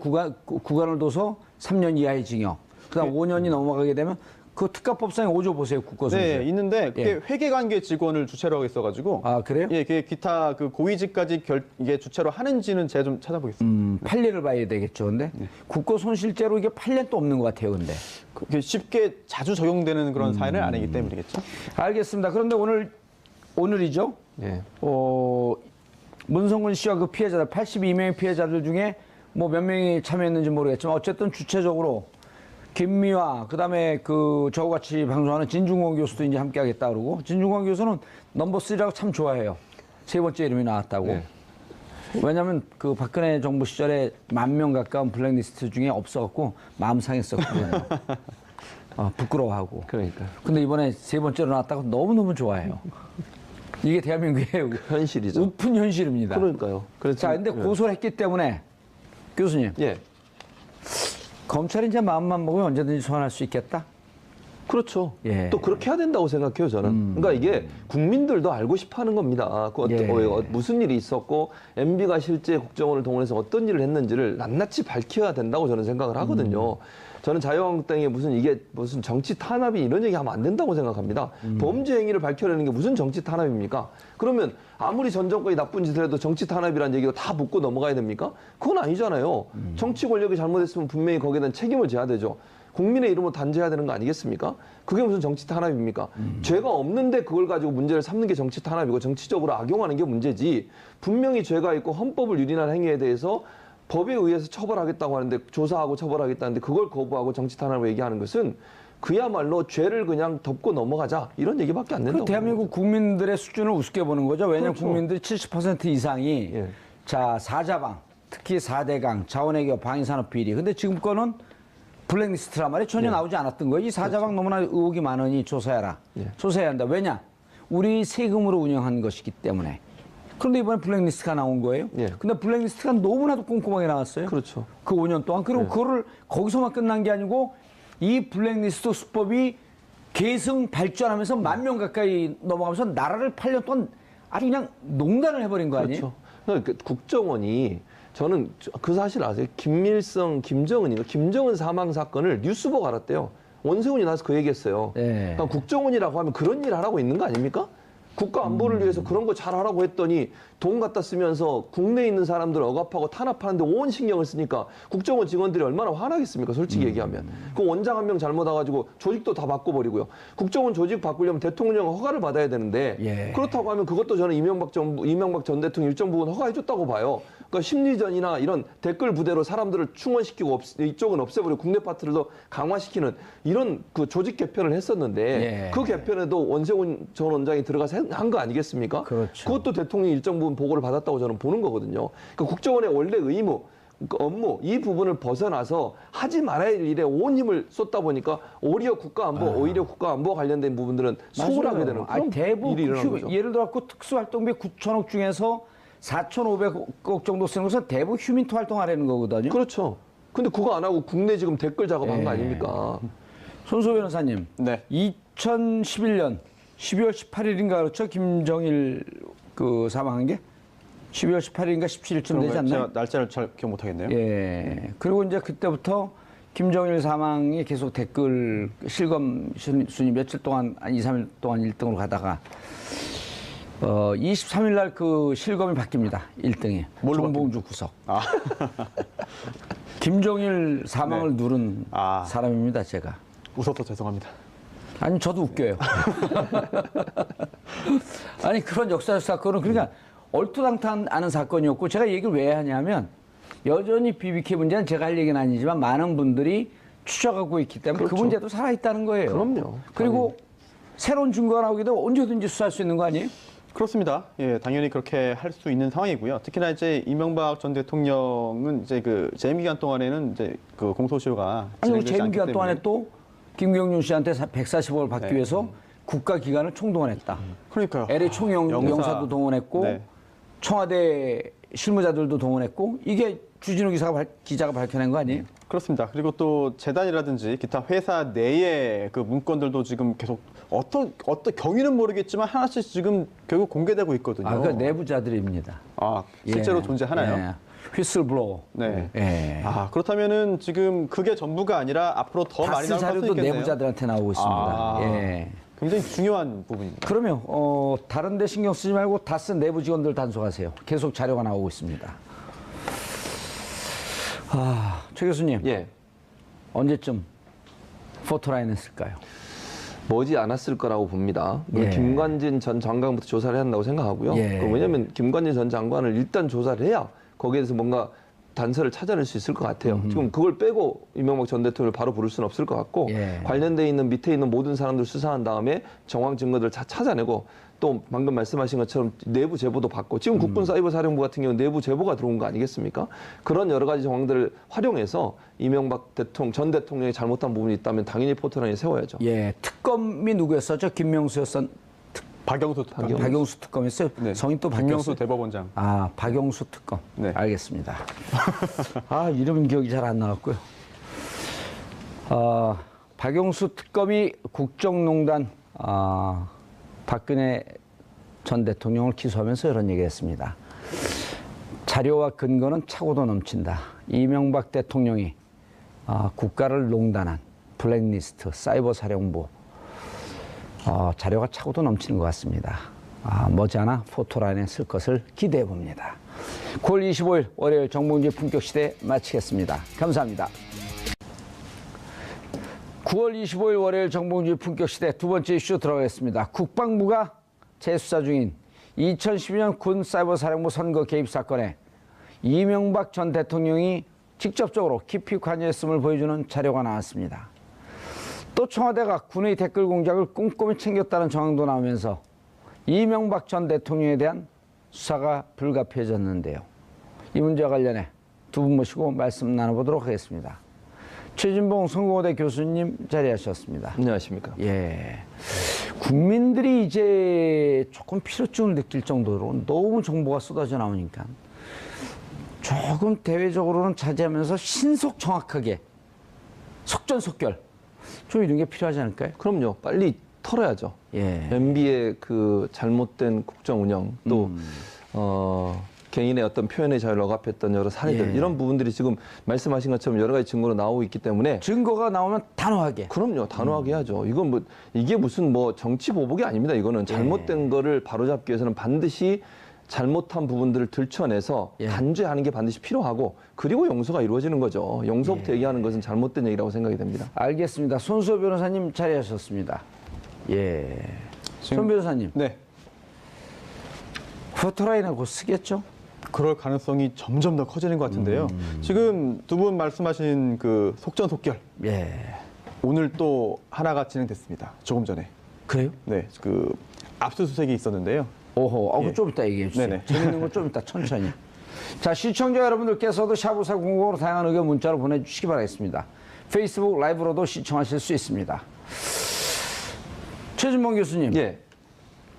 구간을 둬서 3년 이하의 징역. 그다음 5년이 넘어가게 되면 그 특가법상에 5조 보세요. 국고 손실. 네, 있는데 그게 예. 회계관계 직원을 주체로 하고 있어가지고. 아, 그래요? 예, 그게 기타 그 고위직까지 이게 주체로 하는지는 제가 좀 찾아보겠습니다. 판례를 봐야 되겠죠. 근데 국고 손실죄로 이게 판례도 없는 것 같아요. 근데. 그게 쉽게 자주 적용되는 그런 사안은 아니기 때문이겠죠. 알겠습니다. 그런데 오늘이죠. 예. 문성근 씨와 그 피해자들 82명의 피해자들 중에 뭐 몇 명이 참여했는지 모르겠지만 어쨌든 주체적으로 김미화 그다음에 그 저와 같이 방송하는 진중권 교수도 이제 함께하겠다 그러고 진중권 교수는 넘버 3라고 참 좋아해요. 세 번째 이름이 나왔다고. 네. 왜냐하면 그 박근혜 정부 시절에 10,000명 가까운 블랙리스트 중에 없어갖고 마음 상했었거든요. 부끄러워하고. 그러니까 근데 이번에 세 번째로 나왔다고 너무너무 좋아해요. 이게 대한민국의 현실이죠. 우픈 현실입니다. 그러니까요. 그래서 자, 근데 고소를 했기 때문에 교수님, 예. 검찰이 이제 마음만 먹으면 언제든지 소환할 수 있겠다? 그렇죠. 예. 또 그렇게 해야 된다고 생각해요, 저는. 그러니까 이게 국민들도 알고 싶어 하는 겁니다. 예. 무슨 일이 있었고, MB가 실제 국정원을 동원해서 어떤 일을 했는지를 낱낱이 밝혀야 된다고 저는 생각을 하거든요. 저는 자유한국당이 이게 무슨 정치 탄압이 이런 얘기 하면 안 된다고 생각합니다. 범죄 행위를 밝혀내는 게 무슨 정치 탄압입니까? 그러면 아무리 전 정권이 나쁜 짓을 해도 정치 탄압이라는 얘기가 다 묻고 넘어가야 됩니까? 그건 아니잖아요. 정치 권력이 잘못했으면 분명히 거기에 대한 책임을 져야 되죠. 국민의 이름으로 단죄해야 되는 거 아니겠습니까? 그게 무슨 정치 탄압입니까? 죄가 없는데 그걸 가지고 문제를 삼는 게 정치 탄압이고 정치적으로 악용하는 게 문제지. 분명히 죄가 있고 헌법을 유린한 행위에 대해서 법에 의해서 처벌하겠다고 하는데 조사하고 처벌하겠다는데 그걸 거부하고 정치 탄압을 얘기하는 것은 그야말로 죄를 그냥 덮고 넘어가자 이런 얘기밖에 안 된다고. 그 대한민국 국민들의 수준을 우습게 보는 거죠. 왜냐하면 그렇죠. 국민들 70% 이상이 예. 자, 사자방, 특히 4대강, 자원외교, 방위산업 비리. 근데 지금 거는 블랙리스트란 말이 전혀 나오지 않았던 거예요. 이 사자방 너무나 의혹이 많으니 조사해라. 예. 조사해야 한다. 왜냐? 우리 세금으로 운영한 것이기 때문에. 그런데 이번에 블랙리스트가 나온 거예요. 예. 근데 블랙리스트가 너무나도 꼼꼼하게 나왔어요. 그렇죠. 그 5년 동안. 그리고 그거를 거기서만 끝난 게 아니고 이 블랙리스트 수법이 계승 발전하면서 10,000명 가까이 넘어가면서 나라를 8년 동안 아주 그냥 농단을 해버린 거 아니에요? 그렇죠. 그러니까 국정원이 저는 그 사실 아세요? 김일성, 김정은 사망 사건을 뉴스 보고 알았대요. 원세훈이 나와서 그 얘기했어요. 네. 그러니까 국정원이라고 하면 그런 일 하라고 있는 거 아닙니까? 국가 안보를 위해서 그런 거 잘하라고 했더니 돈 갖다 쓰면서 국내에 있는 사람들 억압하고 탄압하는데 온 신경을 쓰니까 국정원 직원들이 얼마나 화나겠습니까? 솔직히 얘기하면. 그 원장 한 명 잘못 와가지고 조직도 다 바꿔버리고요. 국정원 조직 바꾸려면 대통령 허가를 받아야 되는데 예. 그렇다고 하면 그것도 저는 이명박 전 대통령 일정 부분 허가해줬다고 봐요. 그러니까 심리전이나 이런 댓글 부대로 사람들을 충원시키고 이쪽은 없애버리고 국내 파트를 강화시키는 이런 그 조직 개편을 했었는데 예. 그 개편에도 원세훈 전 원장이 들어가서 한 거 아니겠습니까? 그렇죠. 그것도 대통령이 일정 부분 보고를 받았다고 저는 보는 거거든요. 그러니까 국정원의 원래 의무, 그 업무 이 부분을 벗어나서 하지 말아야 할 일에 온 힘을 쏟다 보니까 오히려 국가 안보와 관련된 부분들은 소홀하게 되는 그런 대부분 일이 일어난 거죠. 예를 들어 갖고 특수활동비 9천억 중에서 4,500억 정도 쓰는 것은 대부분 휴민트 활동하려는 거거든요. 그렇죠. 근데 그거 안 하고 국내 지금 댓글 작업한 예. 거 아닙니까? 손소 변호사님, 네. 2011년 12월 18일인가 그렇죠? 김정일 그 사망한 게 12월 18일인가 17일쯤 되지 않나요? 제가 날짜를 잘 기억 못하겠네요. 예. 그리고 이제 그때부터 김정일 사망이 계속 댓글 실검 순위 며칠 동안 한 2, 3일 동안 1등으로 가다가 23일 날 그 실검이 바뀝니다. 1등이. 뭘로 정봉주 구석. 아. 김정일 사망을 누른 아. 사람입니다, 제가. 웃어서 죄송합니다. 아니, 저도 웃겨요. 아니, 그런 역사적 사건은 그러니까 얼토당토 않은 사건이었고 제가 얘기를 왜 하냐면 여전히 BBK 문제는 제가 할 얘기는 아니지만 많은 분들이 추적하고 있기 때문에 그 그렇죠. 문제도 살아있다는 거예요. 그럼요. 그리고 새로운 증거가 나오기도 언제든지 수사할 수 있는 거 아니에요? 그렇습니다. 예, 당연히 그렇게 할 수 있는 상황이고요. 특히나 이제 이명박 전 대통령은 이제 그 재임 기간 동안에는 이제 그 공소시효가 아니, 진행되지 재임 않기 기간 동안에 때문에. 또 김경준 씨한테 140억을 받기 네. 위해서 국가 기관을 총동원했다. 그러니까요. LA 총영사도 동원했고 네. 청와대 실무자들도 동원했고 이게 주진우 기자가 밝혀낸 거 아니에요? 그렇습니다. 그리고 또 재단이라든지 기타 회사 내의 그 문건들도 지금 계속 어떤 경위는 모르겠지만 하나씩 지금 결국 공개되고 있거든요. 아, 그 내부자들입니다. 실제로 예. 존재하나요? 예. 휘슬블로우. 네. 예. 그렇다면은 지금 그게 전부가 아니라 앞으로 더 많이 다스 나올 가능성이 자료도 있겠네요. 내부자들한테 나오고 있습니다. 예. 굉장히 중요한 부분입니다. 그러면 다른 데 신경 쓰지 말고 다스 내부 직원들 단속하세요. 계속 자료가 나오고 있습니다. 최 교수님. 예. 언제쯤 포토라인 했을까요? 머지 않았을 거라고 봅니다. 예. 김관진 전 장관부터 조사를 해야 한다고 생각하고요. 예. 왜냐하면 김관진 전 장관을 일단 조사를 해야 거기에 대해서 뭔가 단서를 찾아낼 수 있을 것 같아요. 지금 그걸 빼고 이명박 전 대통령을 바로 부를 수는 없을 것 같고 예. 관련돼 있는 밑에 있는 모든 사람들 수사한 다음에 정황 증거들 다 찾아내고 또 방금 말씀하신 것처럼 내부 제보도 받고 지금 국군사이버사령부 같은 경우는 내부 제보가 들어온 거 아니겠습니까? 그런 여러 가지 정황들을 활용해서 이명박 전 대통령이 잘못한 부분이 있다면 당연히 포토라인에 세워야죠. 예. 특검이 누구였었죠? 김명수였던 박영수 특검. 박영수 특검이었어요. 네. 성인 또 김명수 바뀌었어요. 대법원장. 박영수 특검. 네. 알겠습니다. 이름은 기억이 잘 안 나왔고요. 박영수 특검이 국정농단 박근혜 전 대통령을 기소하면서 이런 얘기를 했습니다. 자료와 근거는 차고도 넘친다. 이명박 대통령이 국가를 농단한 블랙리스트, 사이버사령부 자료가 차고도 넘치는 것 같습니다. 머지않아 포토라인에 쓸 것을 기대해 봅니다. 9월 25일 월요일 정봉주의 품격시대 마치겠습니다. 감사합니다. 9월 25일 월요일 정봉주의 품격시대 두 번째 이슈 들어가겠습니다. 국방부가 재수사 중인 2012년 군 사이버사령부 선거 개입 사건에 이명박 전 대통령이 직접적으로 깊이 관여했음을 보여주는 자료가 나왔습니다. 또 청와대가 군의 댓글 공작을 꼼꼼히 챙겼다는 정황도 나오면서 이명박 전 대통령에 대한 수사가 불가피해졌는데요. 이 문제와 관련해 두 분 모시고 말씀 나눠보도록 하겠습니다. 최진봉 성공회대 교수님 자리하셨습니다. 안녕하십니까. 예. 국민들이 이제 조금 필요증을 느낄 정도로 너무 정보가 쏟아져 나오니까 조금 대외적으로는 자제하면서 신속 정확하게 속전속결 좀 이런 게 필요하지 않을까요? 그럼요. 빨리 털어야죠. 예. MB의 그 잘못된 국정 운영 또 개인의 어떤 표현의 자유를 억압했던 여러 사례들 예. 이런 부분들이 지금 말씀하신 것처럼 여러 가지 증거로 나오고 있기 때문에 증거가 나오면 단호하게. 그럼요. 단호하게 해야죠. 이건 뭐 이게 무슨 뭐 정치 보복이 아닙니다. 이거는 잘못된 거를 바로잡기 위해서는 반드시 잘못한 부분들을 들춰내서 예. 단죄하는 게 반드시 필요하고 그리고 용서가 이루어지는 거죠. 용서부터 얘기하는 것은 잘못된 얘기라고 생각이 됩니다. 알겠습니다. 손수호 변호사님 자리하셨습니다. 예. 손 변호사님. 네. 포토라인하고 쓰겠죠? 그럴 가능성이 점점 더 커지는 것 같은데요. 지금 두 분 말씀하신 그 속전속결 예. 오늘 또 하나가 진행됐습니다. 조금 전에. 그래요? 네, 그 압수수색이 있었는데요. 오호, 예. 좀 이따 얘기해 주세요. 네네. 재밌는 거 좀 이따 천천히. 자, 시청자 여러분들께서도 샤브사 공공으로 다양한 의견 문자로 보내주시기 바라겠습니다. 페이스북 라이브로도 시청하실 수 있습니다. 최진봉 교수님, 예.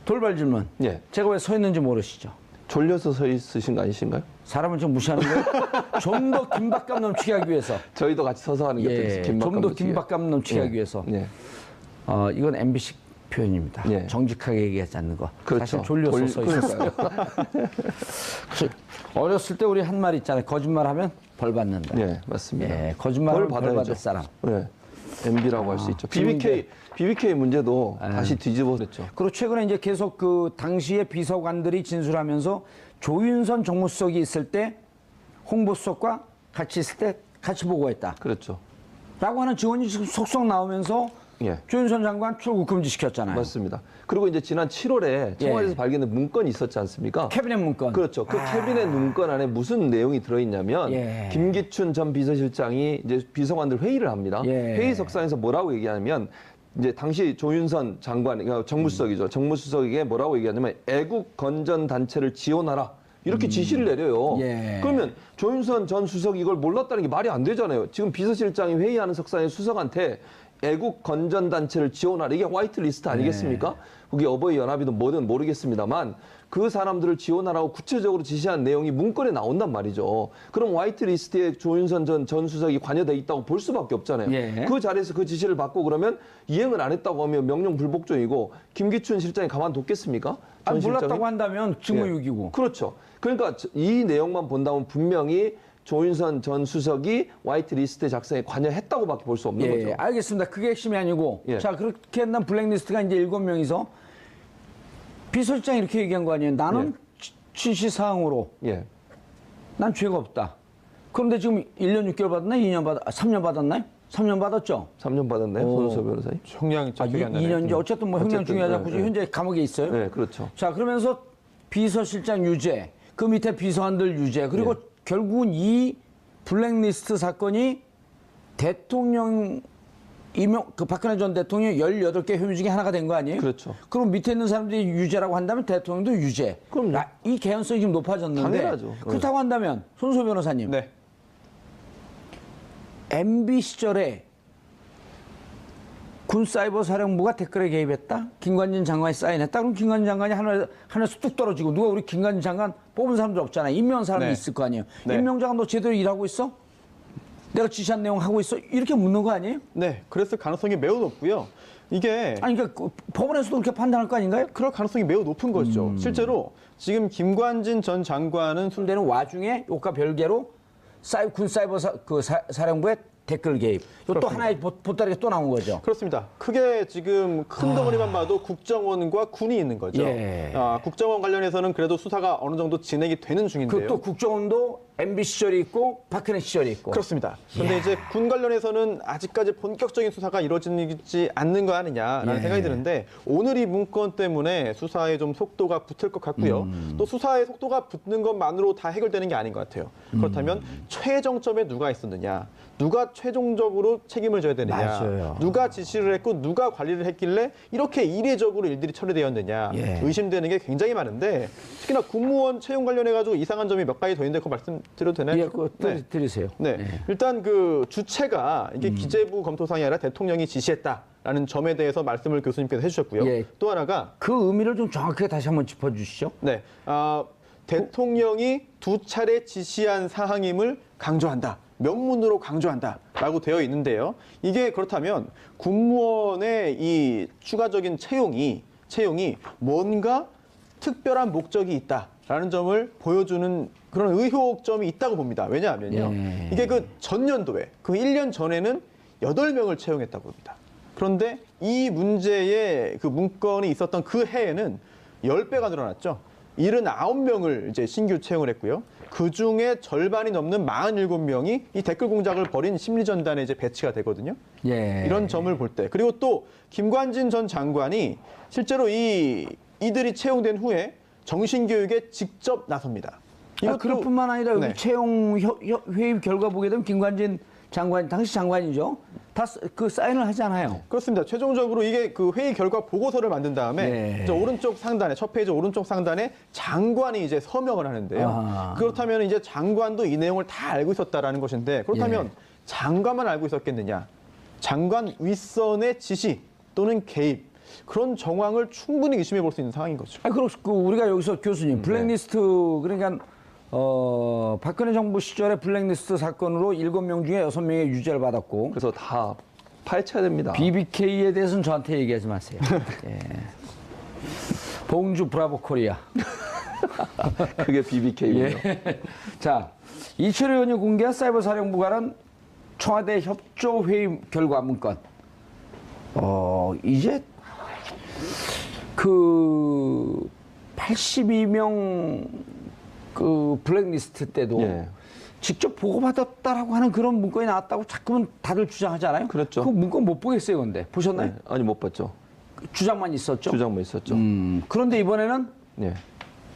돌발 질문. 예. 제가 왜 서 있는지 모르시죠? 졸려서 서 있으신 거 아니신가요? 사람을 좀 무시하는 거예요? 좀 더 긴박감 넘치게 하기 위해서. 저희도 같이 서서 하는 것도 예, 있어요. 좀 더 긴박감 넘치게 하기 위해서. 예. 이건 MB식 표현입니다. 예. 정직하게 얘기하지 않는 거. 그렇죠. 사실 졸려서 서 있었어요. 어렸을 때 우리 한 말 있잖아요. 거짓말하면 벌 받는다. 예, 맞습니다. 예, 거짓말을 벌 받아야죠. 받을 사람. 네. MB라고 할 수 있죠. 지금 BBK 문제도 다시 뒤집어졌죠. 그리고 최근에 이제 계속 그 당시의 비서관들이 진술하면서 조윤선 정무수석이 있을 때 홍보수석과 같이 있을 때 같이 보고했다. 그렇죠. 라고 하는 증언이 지금 속속 나오면서 예. 조윤선 장관 출국 금지 시켰잖아요. 맞습니다. 그리고 이제 지난 7월에 청와대에서 예. 발견된 문건이 있었지 않습니까? 캐비넷 문건. 그렇죠. 그 캐비넷 문건 안에 무슨 내용이 들어있냐면 예. 김기춘 전 비서실장이 이제 비서관들 회의를 합니다. 예. 회의석상에서 뭐라고 얘기하냐면 이제 당시 조윤선 장관, 그러니까 정무수석이죠. 정무수석에게 뭐라고 얘기하냐면 애국 건전 단체를 지원하라. 이렇게 지시를 내려요. 예. 그러면 조윤선 전 수석이 이걸 몰랐다는 게 말이 안 되잖아요. 지금 비서실장이 회의하는 석상의 수석한테 애국 건전 단체를 지원하라. 이게 화이트 리스트 아니겠습니까? 그게 어버이 연합이든 뭐든 모르겠습니다만 그 사람들을 지원하라고 구체적으로 지시한 내용이 문건에 나온단 말이죠. 그럼 화이트 리스트에 조윤선 전 수석이 관여돼 있다고 볼 수밖에 없잖아요. 예. 그 자리에서 그 지시를 받고 그러면 이행을 안 했다고 하면 명령 불복종이고 김기춘 실장이 가만뒀겠습니까? 아니, 전 몰랐다고 실장이? 한다면 직무유기고. 그렇죠. 그러니까 이 내용만 본다면 분명히 조윤선 전 수석이 화이트 리스트 작성에 관여했다고밖에 볼 수 없는 예, 거죠. 알겠습니다. 그게 핵심이 아니고. 예. 자, 그렇게 한다면 블랙리스트가 이제 7명이서 비서실장이 이렇게 얘기한 거 아니에요. 나는 지시사항으로 예. 난 죄가 없다. 그런데 지금 1년 6개월 받았나요? 3년 받았나요? 3년 받았죠? 3년 받았나요, 손호섭 변호사님? 형량이 아, 2년인지 어쨌든 뭐 형량 어쨌든, 중요하지 않고 네, 네. 현재 감옥에 있어요. 네, 그렇죠. 자, 그러면서 비서실장 유죄, 그 밑에 비서관들 유죄, 그리고 결국은 이 블랙리스트 사건이 대통령 그 박근혜 전 대통령 18개 혐의 중에 하나가 된 거 아니에요? 그렇죠. 그럼 밑에 있는 사람들이 유죄라고 한다면 대통령도 유죄. 그럼요. 이 개연성이 지금 높아졌는데. 당연하죠. 그렇다고 한다면 손소 변호사님. 네. MB 시절에 군사이버사령부가 댓글에 개입했다? 김관진 장관이 사인했다? 그럼 김관진 장관이 하늘에서 뚝 떨어지고 누가 우리 김관진 장관 뽑은 사람들 없잖아요. 임명한 사람이 네. 있을 거 아니에요. 네. 임명자가 너 제대로 일하고 있어? 내가 지시한 내용 하고 있어? 이렇게 묻는 거 아니에요? 네, 그랬을 가능성이 매우 높고요. 이게 아니, 그러니까 그 법원에서도 그렇게 판단할 거 아닌가요? 그럴 가능성이 매우 높은 것이죠. 실제로 지금 김관진 전 장관은 되는 와중에 요과 별개로 군사이버 사령부의 댓글 개입. 요 또 하나의 보따리가 또 나온 거죠. 그렇습니다. 크게 지금 큰 덩어리만 봐도 국정원과 군이 있는 거죠. 예. 국정원 관련해서는 그래도 수사가 어느 정도 진행이 되는 중인데요. 그 또 국정원도 MB 시절이 있고 박근혜 시절이 있고. 그렇습니다. 그런데 이제 군 관련해서는 아직까지 본격적인 수사가 이루어지지 않는 거 아니냐라는 예. 생각이 드는데 오늘 이 문건 때문에 수사에 좀 속도가 붙을 것 같고요. 또 수사의 속도가 붙는 것만으로 다 해결되는 게 아닌 것 같아요. 그렇다면 최정점에 누가 있었느냐, 누가 최종적으로 책임을 져야 되느냐, 맞아요. 누가 지시를 했고 누가 관리를 했길래 이렇게 이례적으로 일들이 처리되었느냐 예. 의심되는 게 굉장히 많은데 특히나 공무원 채용 관련해가지고 이상한 점이 몇 가지 더 있는데 그거 말씀드려도 되나요? 예, 그거 드리세요. 네. 일단 그 주체가 이게 기재부 검토상이 아니라 대통령이 지시했다라는 점에 대해서 말씀을 교수님께서 해주셨고요. 예. 또 하나가 그 의미를 좀 정확하게 다시 한번 짚어주시죠. 네, 대통령이 2차례 지시한 사항임을 강조한다. 명문으로 강조한다라고 되어 있는데요. 이게 그렇다면 군무원의 이 추가적인 채용이 뭔가 특별한 목적이 있다라는 점을 보여주는 그런 의혹점이 있다고 봅니다. 왜냐하면요. 예. 이게 그 전년도에 그 1년 전에는 8명을 채용했다고 합니다. 그런데 이 문제의 그 문건이 있었던 그 해에는 10배가 늘어났죠. 79명을 이제 신규 채용을 했고요. 그 중에 절반이 넘는 47명이 이 댓글 공작을 벌인 심리전단에 이제 배치가 되거든요. 예. 이런 점을 볼 때. 그리고 또 김관진 전 장관이 실제로 이들이 채용된 후에 정신교육에 직접 나섭니다. 그럴 뿐만 아니라 여기 네. 채용 회의 결과 보게 되면 김관진 장관, 당시 장관이죠. 다 그 사인을 하잖아요. 그렇습니다. 최종적으로 이게 그 회의 결과 보고서를 만든 다음에 네. 이제 오른쪽 상단에 첫 페이지 오른쪽 상단에 장관이 이제 서명을 하는데요. 아. 그렇다면 이제 장관도 이 내용을 다 알고 있었다라는 것인데 그렇다면 예. 장관만 알고 있었겠느냐? 장관 윗선의 지시 또는 개입 그런 정황을 충분히 의심해 볼 수 있는 상황인 거죠. 그리고 우리가 여기서 교수님 블랙리스트 그러니까 박근혜 정부 시절에 블랙리스트 사건으로 7명 중에 6명의 유죄를 받았고 그래서 다 파헤쳐야 됩니다. BBK에 대해서는 저한테 얘기하지 마세요. 예. 봉주 브라보 코리아. 그게 BBK군요. 예. 자, 이철 의원이 공개한 사이버 사령부 관한 청와대 협조 회의 결과 문건. 이제 그 82명 그 블랙리스트 때도 예. 직접 보고받았다라고 하는 그런 문건이 나왔다고 자꾸만 다들 주장하잖아요. 그렇죠. 그 문건 못 보겠어요, 근데. 보셨나요? 네. 아니 못 봤죠. 주장만 있었죠. 주장만 있었죠. 그런데 이번에는 예.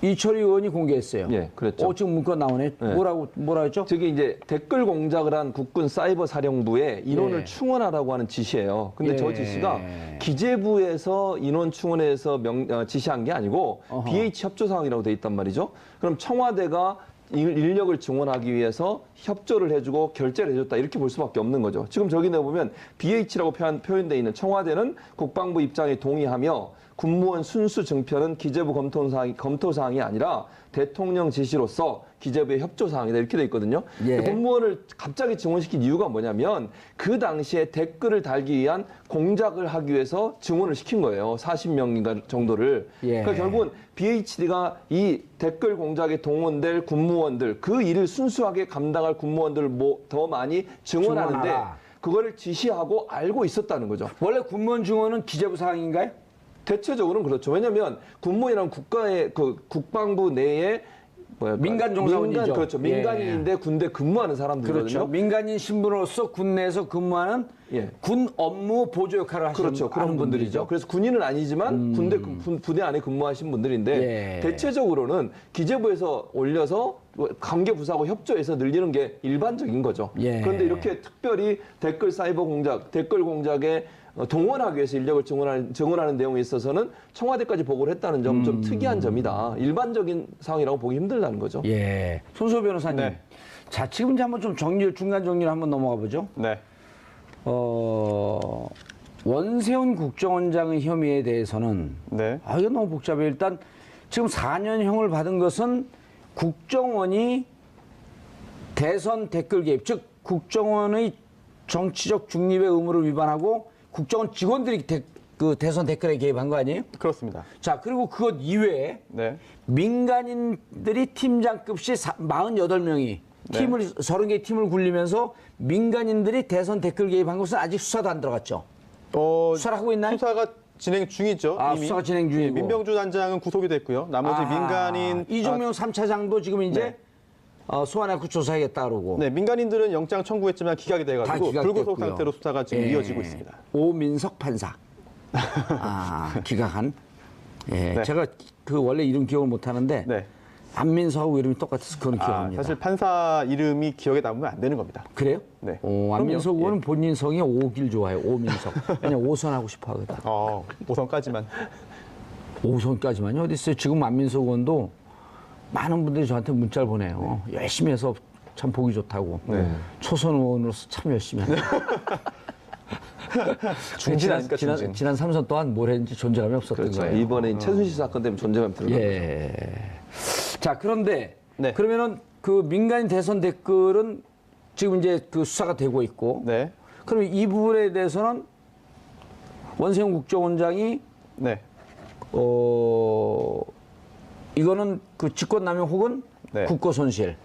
이철희 의원이 공개했어요. 예, 그랬죠. 지금 문건 나오네. 네. 뭐라 했죠? 저기 이제 댓글 공작을 한 국군 사이버 사령부에 인원을 예. 충원하라고 하는 지시예요. 근데 예. 저 지시가 기재부에서 인원 충원해서 지시한 게 아니고 어허. BH 협조 사항이라고 돼 있단 말이죠. 그럼 청와대가 인력을 증원하기 위해서 협조를 해주고 결재를 해줬다 이렇게 볼 수밖에 없는 거죠. 지금 저기 내보면 BH라고 표현되어 있는 청와대는 국방부 입장에 동의하며 군무원 순수 증표는 기재부 검토 사항이 아니라 대통령 지시로서 기재부의 협조 사항이다 이렇게 돼 있거든요. 예. 공무원을 갑자기 증원시킨 이유가 뭐냐면 그 당시에 댓글을 달기 위한 공작을 하기 위해서 증원을 시킨 거예요. 40명인가 정도를. 예. 그러니까 결국은 BHD가 이 댓글 공작에 동원될 군무원들 그 일을 순수하게 감당할 군무원들을 더 많이 증원하는데 증원하라. 그거를 지시하고 알고 있었다는 거죠. 원래 군무원 증원은 기재부 사항인가요? 대체적으로는 그렇죠. 왜냐하면 군무원이란 국가의 그 국방부 내에 민간 종사원이죠. 그렇죠. 민간인인데 군대 근무하는 사람들이거든요. 그렇죠. 민간인 신분으로서 군 내에서 근무하는 예. 군 업무 보조 역할을 하시는 그렇죠. 그런 분들이죠. 그래서 군인은 아니지만 부대 안에 근무하신 분들인데 예. 대체적으로는 기재부에서 올려서 관계 부서하고 협조해서 늘리는 게 일반적인 거죠. 예. 그런데 이렇게 특별히 댓글 사이버 공작, 댓글 공작에 동원하기 위해서 인력을 증원하는 내용에 있어서는 청와대까지 보고를 했다는 점 좀 특이한 점이다. 일반적인 상황이라고 보기 힘들다는 거죠. 예. 손수호 변호사님. 네. 자, 지금 이제 한번 좀 중간 정리를 한번 넘어가 보죠. 네. 원세훈 국정원장의 혐의에 대해서는 네. 이거 너무 복잡해요. 일단 지금 4년형을 받은 것은 국정원이 대선 댓글 개입, 즉 국정원의 정치적 중립의 의무를 위반하고 국정원 직원들이 대선 댓글에 개입한 거 아니에요? 그렇습니다. 자, 그리고 그것 이외에 네. 민간인들이 팀장급시 48명이 팀을 30개의 팀을 굴리면서 민간인들이 대선 댓글 개입한 것은 아직 수사도 안 들어갔죠. 수사를 하고 있나요? 수사가 진행 중이죠. 이미. 수사가 진행 중이고. 민병주 단장은 구속이 됐고요. 나머지 민간인 이종명 3차장도 지금 이제 소환해서 조사하겠다 그러고. 네, 민간인들은 영장 청구했지만 기각이 다 돼가지고 기각됐고요. 불구속 상태로 수사가 지금 예. 이어지고 있습니다. 오민석 판사. 기각한. 예, 네. 제가 그 원래 이름 기억을 못 하는데 네. 안민석하고 이름이 똑같아서 그건 기억합니다. 사실 판사 이름이 기억에 남으면 안 되는 겁니다. 그래요? 네. 안민석 그럼요. 의원은 본인 성이 오길 좋아해요. 오민석. 왜냐면 오선하고 싶어 하거든. 5선까지만. 오선까지만요. 어디 있어요? 지금 안민석 의원도 많은 분들이 저한테 문자를 보내요. 열심히 해서 참 보기 좋다고. 초선 의원으로서 참 열심히 합니다. 중진 아닙니까, 중진. 지난 3선 동안 뭘 했는지 존재감이 없었던 그렇죠. 거예요. 이번에 최순실 사건 때문에 존재감 들어간 거죠. 예. 자, 그런데 네. 그러면은 그 민간인 대선 댓글은 지금 이제 그 수사가 되고 있고. 네. 그럼 이 부분에 대해서는 원세훈 국정원장이 네. 이거는 그 직권남용 혹은 네. 국고손실.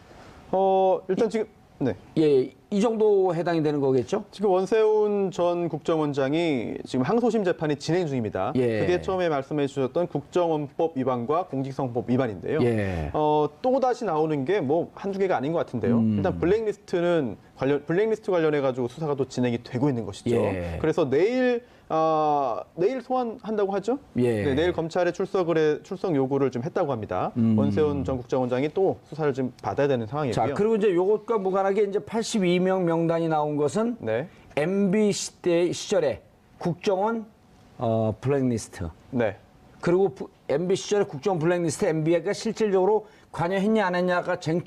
일단 지금 네. 예, 이 정도 해당이 되는 거겠죠? 지금 원세훈 전 국정원장이 지금 항소심 재판이 진행 중입니다. 예. 그게 처음에 말씀해 주셨던 국정원법 위반과 공직선거법 위반인데요. 예. 또 다시 나오는 게 뭐 한두 개가 아닌 것 같은데요. 일단 블랙리스트 관련해 가지고 수사가 또 진행이 되고 있는 것이죠. 예. 그래서 내일 소환한다고 하죠? 예. 네, 내일 검찰에 출석 요구를 좀 했다고 합니다. 원세훈 전 국정원장이 또 수사를 좀 받아야 되는 상황이고요. 자, 그리고 이제 요것과 무관하게 이제 82명 명단이 나온 것은 네. MB 시절에 국정원 블랙리스트. 네. 그리고 MB 시절에 국정원 블랙리스트 MB가 실질적으로 관여했냐 안 했냐가 쟁점